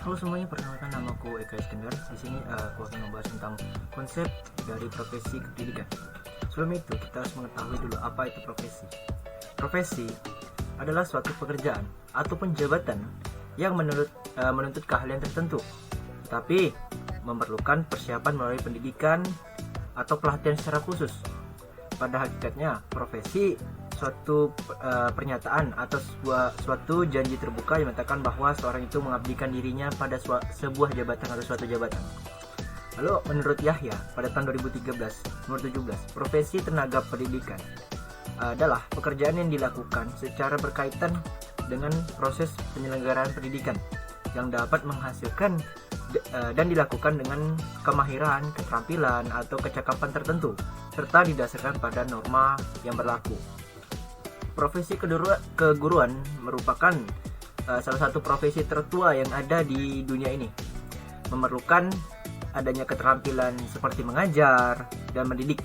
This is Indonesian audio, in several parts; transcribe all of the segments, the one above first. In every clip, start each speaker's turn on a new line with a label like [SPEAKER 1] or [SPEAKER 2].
[SPEAKER 1] Halo semuanya, perkenalkan namaku Eka Iskandar. Di sini aku akan membahas tentang konsep dari profesi pendidikan. Sebelum itu, kita harus mengetahui dulu apa itu profesi. Profesi adalah suatu pekerjaan ataupun jabatan yang menuntut keahlian tertentu, tapi memerlukan persiapan melalui pendidikan atau pelatihan secara khusus. Pada hakikatnya, profesi suatu pernyataan atau suatu janji terbuka yang menyatakan bahwa seorang itu mengabdikan dirinya pada sebuah jabatan atau suatu jabatan. Lalu menurut Yahya pada tahun 2013 nomor 17, profesi tenaga pendidikan adalah pekerjaan yang dilakukan secara berkaitan dengan proses penyelenggaraan pendidikan yang dapat menghasilkan dan dilakukan dengan kemahiran, keterampilan atau kecakapan tertentu serta didasarkan pada norma yang berlaku. Profesi keguruan merupakan salah satu profesi tertua yang ada di dunia ini. Memerlukan adanya keterampilan seperti mengajar dan mendidik.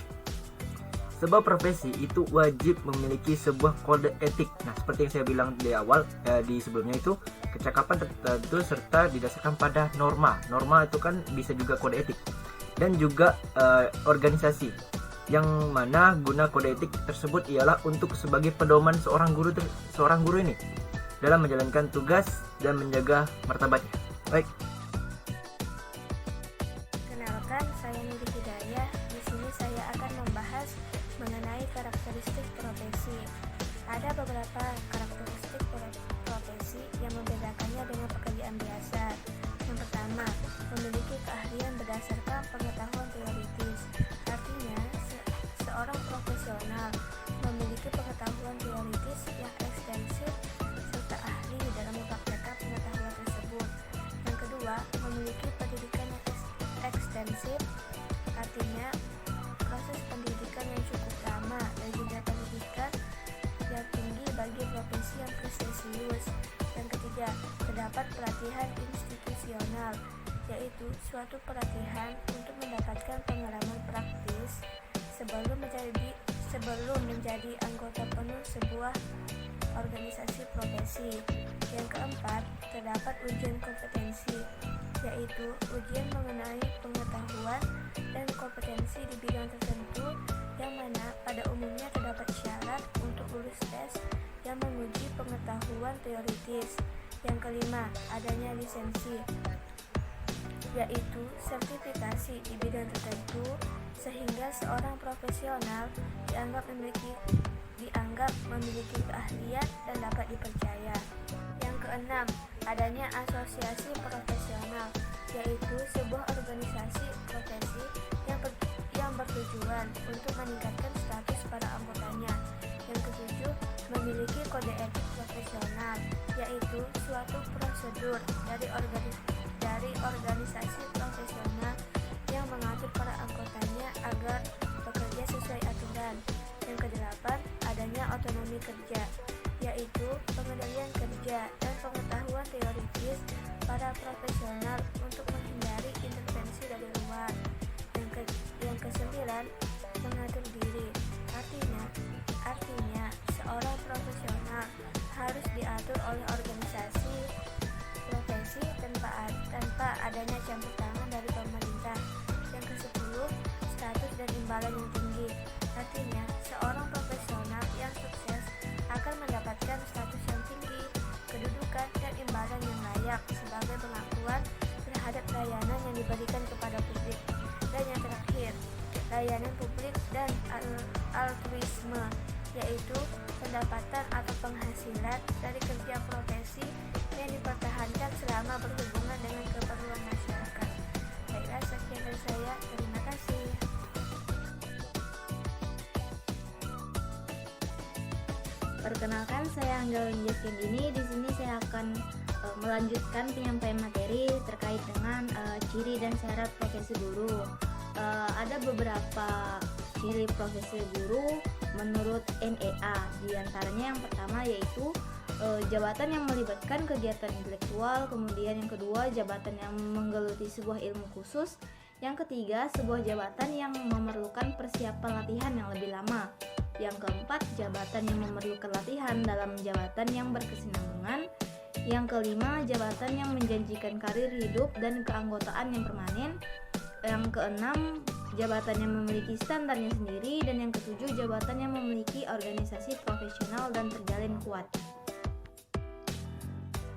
[SPEAKER 1] Sebuah profesi itu wajib memiliki sebuah kode etik. Nah, seperti yang saya bilang di awal, di sebelumnya itu, kecakapan tertentu serta didasarkan pada norma. Norma itu kan bisa juga kode etik. Dan juga organisasi. Yang mana guna kode etik tersebut ialah untuk sebagai pedoman seorang guru ini dalam menjalankan tugas dan menjaga martabatnya. Baik.
[SPEAKER 2] Kenalkan, saya Nuri Hidayah. Di sini saya akan membahas mengenai karakteristik profesi. Ada beberapa karakteristik profesi yang membedakannya dengan pekerjaan biasa. Yang pertama, memiliki keahlian berdasarkan pengetahuan teoritis. Artinya, seorang profesional memiliki pengetahuan teoritis yang ekstensif serta ahli dalam mempraktekkan pengetahuan tersebut. Yang kedua, memiliki pendidikan yang ekstensif, artinya proses pendidikan yang cukup lama dan juga pendidikan yang tinggi bagi profesi yang prestisius. Yang ketiga, terdapat pelatihan institusional, yaitu suatu pelatihan untuk mendapatkan pengalaman praktis sebelum menjadi anggota penuh sebuah organisasi profesi. Yang keempat, terdapat ujian kompetensi, yaitu ujian mengenai pengetahuan dan kompetensi di bidang tertentu yang mana pada umumnya terdapat syarat untuk lulus tes yang menguji pengetahuan teoritis. Yang kelima, adanya lisensi, yaitu sertifikasi di bidang tertentu sehingga seorang profesional dianggap memiliki keahlian dan dapat dipercaya. Yang keenam, adanya asosiasi profesional, yaitu sebuah organisasi profesi yang bertujuan untuk meningkatkan status para anggotanya. Yang ketujuh, memiliki kode etik profesional, yaitu suatu prosedur dari organisasi profesional yang mengatur para anggotanya agar bekerja sesuai aturan. Yang kedelapan, adanya otonomi kerja, yaitu pengendalian kerja dan pengetahuan teoritis para profesional untuk menghindari intervensi dari luar. Yang kesembilan, mengatur diri, artinya seorang profesional harus diatur oleh organisasi profesi tanpa adanya campur tangan dari pemerintah. Yang ke-10, status dan imbalan yang tinggi, artinya seorang profesional yang sukses akan mendapatkan status yang tinggi, kedudukan dan imbalan yang layak sebagai pengakuan terhadap layanan yang diberikan kepada publik. Dan yang terakhir, layanan publik dan altruisme, yaitu pendapatan atau penghasilan dari kerja profesi yang dipertahankan selama berhubungan dengan keperluan masyarakat. Baiklah, sekian dari saya. Terima kasih.
[SPEAKER 3] Perkenalkan, saya Angga Winjeskin ini. Di sini saya akan melanjutkan penyampaian materi terkait dengan ciri dan syarat profesi guru. Ada beberapa ciri profesi guru menurut NEA. Di antaranya yang pertama yaitu jabatan yang melibatkan kegiatan intelektual, kemudian yang kedua jabatan yang menggeluti sebuah ilmu khusus, yang ketiga sebuah jabatan yang memerlukan persiapan latihan yang lebih lama, yang keempat jabatan yang memerlukan latihan dalam jabatan yang berkesinambungan, Yang kelima, jabatan yang menjanjikan karir hidup dan keanggotaan yang permanen. Yang keenam, jabatan yang memiliki standarnya sendiri. Dan yang ketujuh, jabatan yang memiliki organisasi profesional dan terjalin kuat.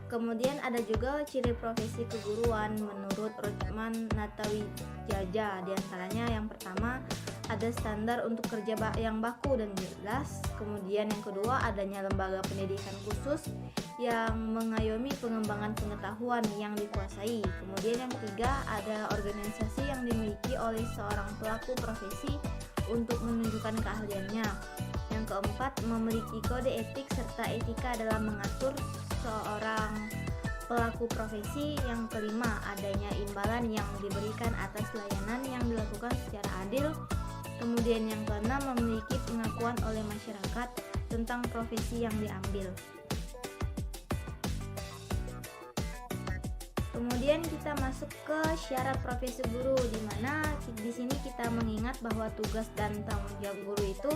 [SPEAKER 3] Kemudian ada juga ciri profesi keguruan menurut Rutman Natawijaja. Di antaranya yang pertama, ada standar untuk kerja yang baku dan jelas. Kemudian yang kedua, adanya lembaga pendidikan khusus yang mengayomi pengembangan pengetahuan yang dikuasai. Kemudian yang ketiga, ada organisasi yang dimiliki oleh seorang pelaku profesi untuk menunjukkan keahliannya. Yang keempat, memiliki kode etik serta etika dalam mengatur seorang pelaku profesi. Yang kelima, adanya imbalan yang diberikan atas layanan yang dilakukan secara adil. Kemudian yang keenam, memiliki pengakuan oleh masyarakat tentang profesi yang diambil. Kemudian kita masuk ke syarat profesi guru, di mana di sini kita mengingat bahwa tugas dan tanggung jawab guru itu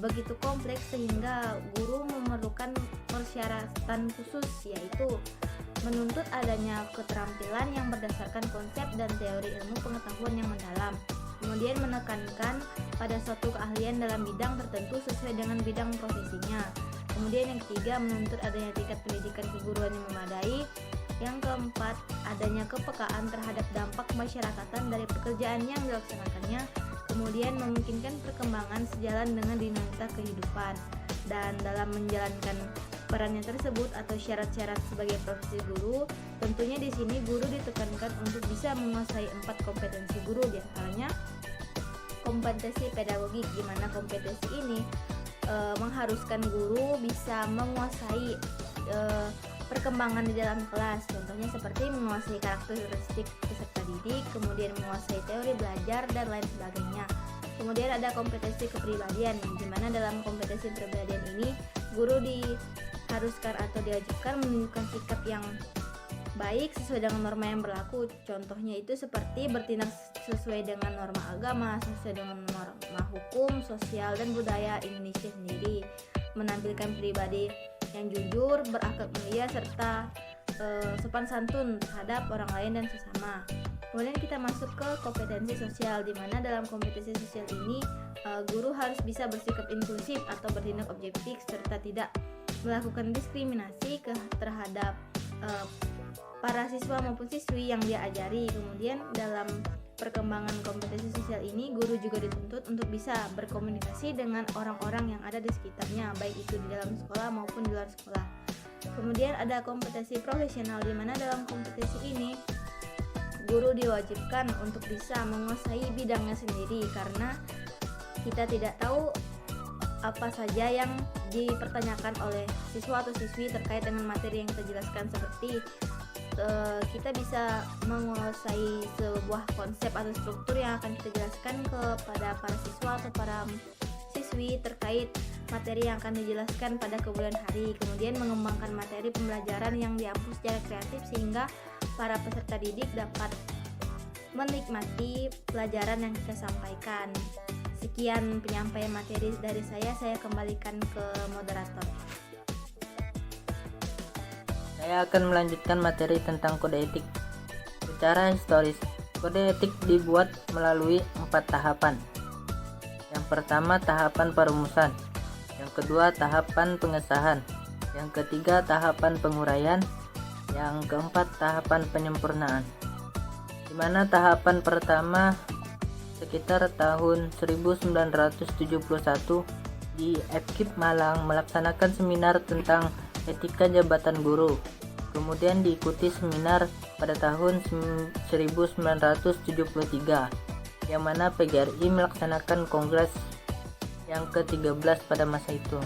[SPEAKER 3] begitu kompleks sehingga guru memerlukan persyaratan khusus, yaitu menuntut adanya keterampilan yang berdasarkan konsep dan teori ilmu pengetahuan yang mendalam. Kemudian menekankan pada suatu keahlian dalam bidang tertentu sesuai dengan bidang profesinya. Kemudian yang ketiga, menuntut adanya tingkat pendidikan keguruan yang memadai. Yang keempat, adanya kepekaan terhadap dampak masyarakatan dari pekerjaan yang dilaksanakannya. Kemudian memungkinkan perkembangan sejalan dengan dinamika kehidupan. Dan dalam menjalankan perannya tersebut atau syarat-syarat sebagai profesi guru, tentunya di sini guru ditekankan untuk bisa menguasai 4 kompetensi guru, di antaranya kompetensi pedagogik, di mana kompetensi ini mengharuskan guru bisa menguasai perkembangan di dalam kelas, contohnya seperti menguasai karakteristik peserta didik, kemudian menguasai teori belajar dan lain sebagainya. Kemudian ada kompetensi kepribadian, di mana dalam kompetensi kepribadian ini guru diharuskan atau diwajibkan menunjukkan sikap yang baik sesuai dengan norma yang berlaku. Contohnya itu seperti bertindak sesuai dengan norma agama, sesuai dengan norma hukum, sosial, dan budaya Indonesia sendiri, menampilkan pribadi yang jujur, berakhlak mulia, serta sopan santun terhadap orang lain dan sesama. Kemudian kita masuk ke kompetensi sosial, di mana dalam kompetensi sosial ini guru harus bisa bersikap inklusif atau bertindak objektif serta tidak melakukan diskriminasi terhadap para siswa maupun siswi yang dia ajari. Kemudian dalam perkembangan kompetensi sosial ini, guru juga dituntut untuk bisa berkomunikasi dengan orang-orang yang ada di sekitarnya, baik itu di dalam sekolah maupun di luar sekolah. Kemudian ada kompetensi profesional, di mana dalam kompetensi ini guru diwajibkan untuk bisa menguasai bidangnya sendiri, karena kita tidak tahu apa saja yang dipertanyakan oleh siswa atau siswi terkait dengan materi yang kita jelaskan, seperti kita bisa menguasai sebuah konsep atau struktur yang akan kita jelaskan kepada para siswa atau para siswi terkait materi yang akan dijelaskan pada kemudian hari. Kemudian mengembangkan materi pembelajaran yang diampu secara kreatif sehingga para peserta didik dapat menikmati pelajaran yang kita sampaikan. Sekian penyampaian materi dari saya kembalikan ke moderator.
[SPEAKER 4] Saya akan melanjutkan materi tentang kode etik. Secara historis, kode etik dibuat melalui 4 tahapan. Yang pertama, tahapan perumusan. Yang kedua, tahapan pengesahan. Yang ketiga, tahapan penguraian. Yang keempat, tahapan penyempurnaan. Di mana tahapan pertama sekitar tahun 1971 di FKIP Malang melaksanakan seminar tentang etika jabatan guru. Kemudian diikuti seminar pada tahun 1973, yang mana PGRI melaksanakan kongres yang ke-13 pada masa itu.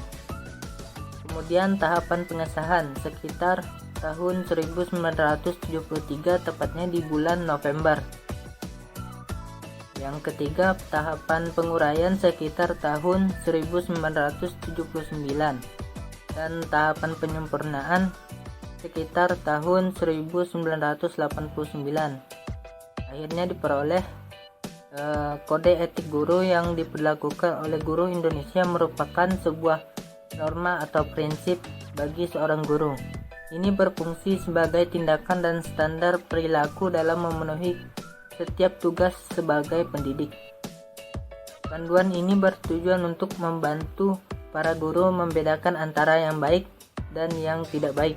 [SPEAKER 4] Kemudian tahapan pengesahan sekitar tahun 1973, tepatnya di bulan November. Yang ketiga, tahapan penguraian sekitar tahun 1979. Dan tahapan penyempurnaan sekitar tahun 1989. Akhirnya diperoleh kode etik guru yang diberlakukan oleh guru Indonesia, merupakan sebuah norma atau prinsip bagi seorang guru. Ini berfungsi sebagai tindakan dan standar perilaku dalam memenuhi setiap tugas sebagai pendidik. Panduan ini bertujuan untuk membantu para guru membedakan antara yang baik dan yang tidak baik.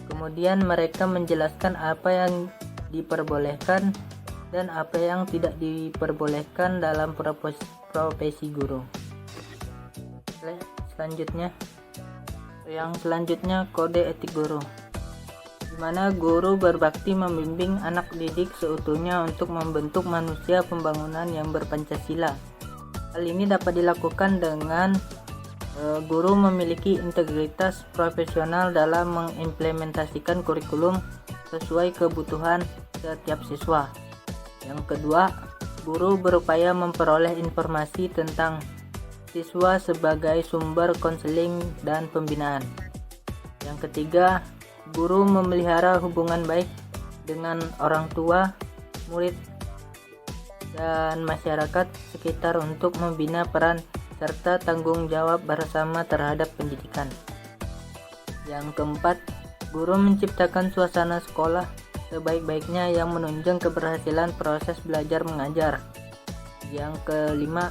[SPEAKER 4] Kemudian mereka menjelaskan apa yang diperbolehkan dan apa yang tidak diperbolehkan dalam profesi guru. Selanjutnya kode etik guru, di mana guru berbakti membimbing anak didik seutuhnya untuk membentuk manusia pembangunan yang berpancasila. Hal ini dapat dilakukan dengan guru memiliki integritas profesional dalam mengimplementasikan kurikulum sesuai kebutuhan setiap siswa. Yang kedua, guru berupaya memperoleh informasi tentang siswa sebagai sumber konseling dan pembinaan. Yang ketiga, guru memelihara hubungan baik dengan orang tua, murid, dan masyarakat sekitar untuk membina peran serta tanggung jawab bersama terhadap pendidikan. Yang keempat, guru menciptakan suasana sekolah sebaik-baiknya yang menunjang keberhasilan proses belajar mengajar. Yang kelima,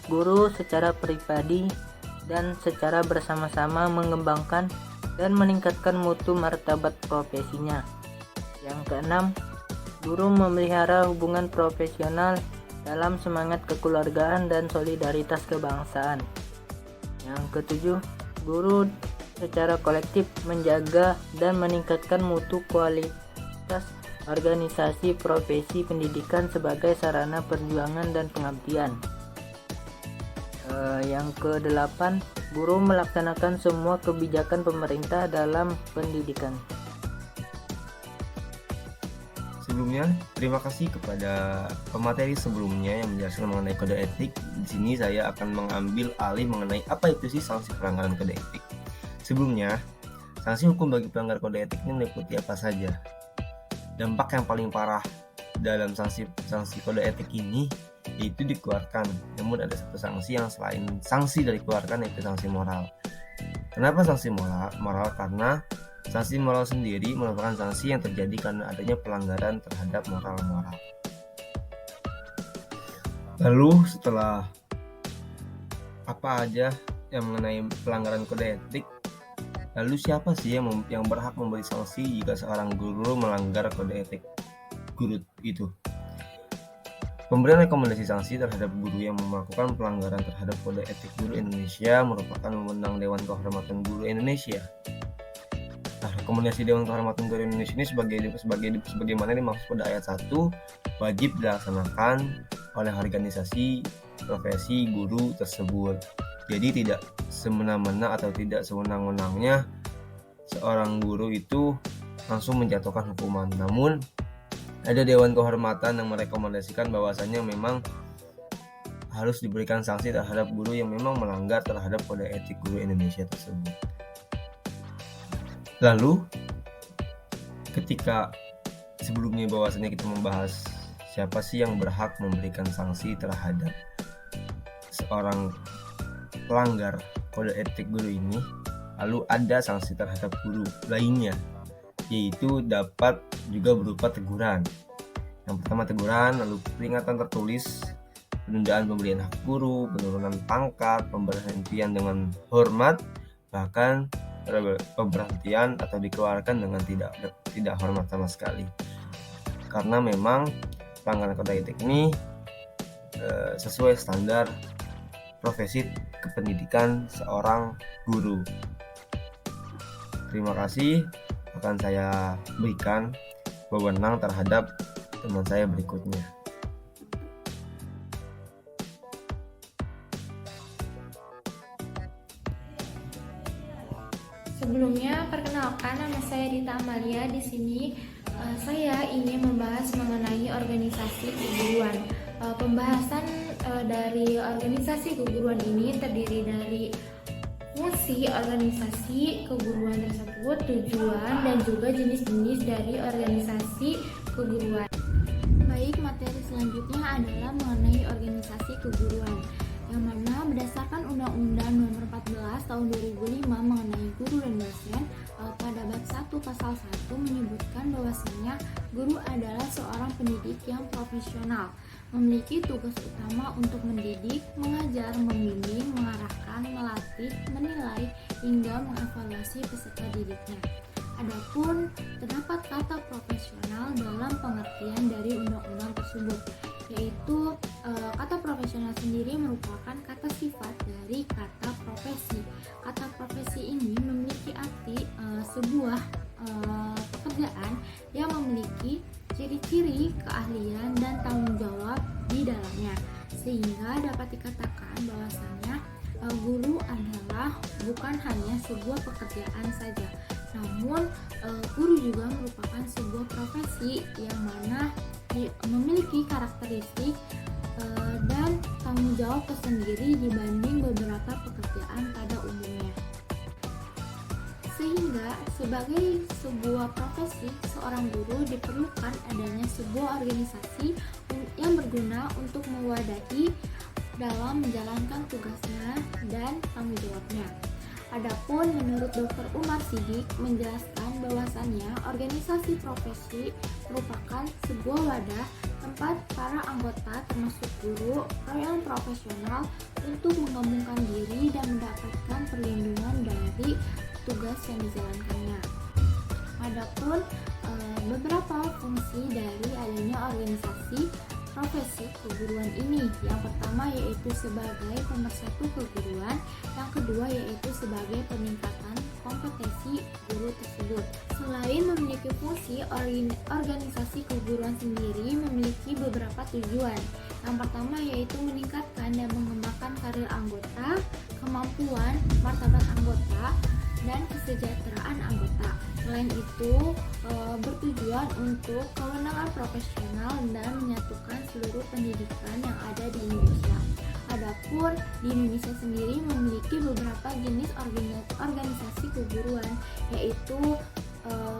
[SPEAKER 4] guru secara pribadi dan secara bersama-sama mengembangkan dan meningkatkan mutu martabat profesinya. Yang keenam, guru memelihara hubungan profesional dalam semangat kekeluargaan dan solidaritas kebangsaan. Yang ketujuh, guru secara kolektif menjaga dan meningkatkan mutu kualitas organisasi profesi pendidikan sebagai sarana perjuangan dan pengabdian. Yang kedelapan, guru melaksanakan semua kebijakan pemerintah dalam pendidikan.
[SPEAKER 5] Sebelumnya, terima kasih kepada pemateri sebelumnya yang menjelaskan mengenai kode etik. Di sini saya akan mengambil alih mengenai apa itu sih sanksi pelanggaran kode etik. Sebelumnya, sanksi hukum bagi pelanggar kode etik ini meliputi apa saja. Dampak yang paling parah dalam sanksi kode etik ini yaitu dikeluarkan. Namun ada satu sanksi yang selain sanksi dari dikeluarkan, yaitu sanksi moral. Kenapa sanksi moral? Karena sanksi moral sendiri merupakan sanksi yang terjadi karena adanya pelanggaran terhadap moral-moral. Lalu setelah apa aja yang mengenai pelanggaran kode etik, lalu siapa sih yang berhak memberi sanksi jika seorang guru melanggar kode etik guru itu? Pemberian rekomendasi sanksi terhadap guru yang melakukan pelanggaran terhadap kode etik guru Indonesia merupakan wewenang Dewan Kehormatan Guru Indonesia. Nah, rekomendasi Dewan Kehormatan Guru Indonesia ini sebagaimana dimaksud pada ayat 1 wajib dilaksanakan oleh organisasi profesi guru tersebut. Jadi tidak semena-mena atau tidak sewenang-wenangnya seorang guru itu langsung menjatuhkan hukuman. Namun ada Dewan Kehormatan yang merekomendasikan bahwasannya memang harus diberikan sanksi terhadap guru yang memang melanggar terhadap kode etik guru Indonesia tersebut. Lalu ketika sebelumnya bahwasannya kita membahas siapa sih yang berhak memberikan sanksi terhadap seorang pelanggar kode etik guru ini, lalu ada sanksi terhadap guru lainnya, yaitu dapat juga berupa teguran. Yang pertama teguran, lalu peringatan tertulis, penundaan pemberian hak guru, penurunan pangkat, pemberhentian dengan hormat, bahkan pemberhentian atau dikeluarkan dengan tidak hormat sama sekali. Karena memang pelanggaran kode etik ini sesuai standar profesi kependidikan seorang guru. Terima kasih. Akan saya berikan wewenang terhadap teman saya berikutnya.
[SPEAKER 2] Sebelumnya, perkenalkan, nama saya Dita Amalia. Di sini saya ingin membahas mengenai organisasi keguruan. Pembahasan dari organisasi keguruan ini terdiri dari fungsi organisasi keguruan tersebut, tujuan, dan juga jenis-jenis dari organisasi keguruan.
[SPEAKER 3] Baik, materi selanjutnya adalah mengenai organisasi keguruan, yang mana berdasarkan Undang-Undang Nomor 14 Tahun 2005 mengenai guru dan dosen, pada
[SPEAKER 6] pasal 1 menyebutkan bahwasanya guru adalah seorang pendidik yang profesional, memiliki tugas utama untuk mendidik, mengajar, membimbing, mengarahkan, melatih, menilai, hingga mengevaluasi peserta didiknya. Adapun terdapat kata profesional dalam pengertian dari undang-undang tersebut, yaitu kata profesional sendiri merupakan kata sifat dari kata profesi. Kata profesi ini memiliki arti sebuah pekerjaan yang memiliki ciri-ciri, keahlian, dan tanggung jawab di dalamnya, sehingga dapat dikatakan bahwasanya guru adalah bukan hanya sebuah pekerjaan saja, namun guru juga merupakan sebuah profesi yang mana memiliki karakteristik dan tanggung jawab tersendiri dibanding beberapa pekerjaan pada umumnya. Sehingga sebagai sebuah profesi, seorang guru diperlukan adanya sebuah organisasi yang berguna untuk mewadahi dalam menjalankan tugasnya dan tanggung jawabnya. Adapun menurut Dr. Umar Sidik menjelaskan bahwasannya organisasi profesi merupakan sebuah wadah tempat para anggota termasuk guru yang profesional untuk mengembangkan diri dan mendapatkan perlindungan dari tugas yang dijalankannya. Adapun beberapa fungsi dari adanya organisasi profesi keguruan ini, yang pertama yaitu sebagai pemersatu keguruan, yang kedua yaitu sebagai peningkatan kompetensi guru tersebut. Selain memiliki fungsi, organisasi keguruan sendiri memiliki beberapa tujuan. Yang pertama yaitu meningkatkan dan mengembangkan karir anggota, kemampuan, martabat anggota, dan kesejahteraan anggota. Selain itu, bertujuan untuk kewenangan profesional dan menyatukan seluruh pendidikan yang ada di Indonesia. Adapun di Indonesia sendiri memiliki beberapa jenis organisasi keguruan, yaitu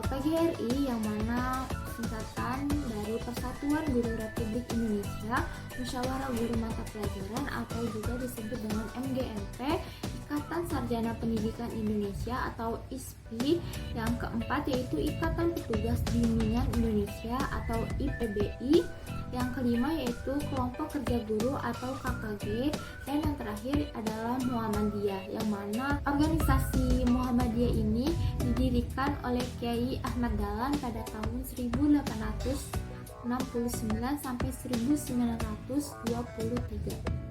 [SPEAKER 6] PGRI yang mana singkatan dari Persatuan Guru Republik Indonesia, Musyawarah Guru Mata Pelajaran atau juga disebut dengan MGMP, Ikatan Sarjana Pendidikan Indonesia atau ISPI. Yang keempat yaitu Ikatan Petugas Bimbingan Indonesia atau IPBI. Yang kelima yaitu Kelompok Kerja Guru atau KKG. Dan yang terakhir adalah Muhammadiyah, yang mana organisasi Muhammadiyah ini didirikan oleh Kiai Ahmad Dahlan pada tahun 1869 sampai 1923.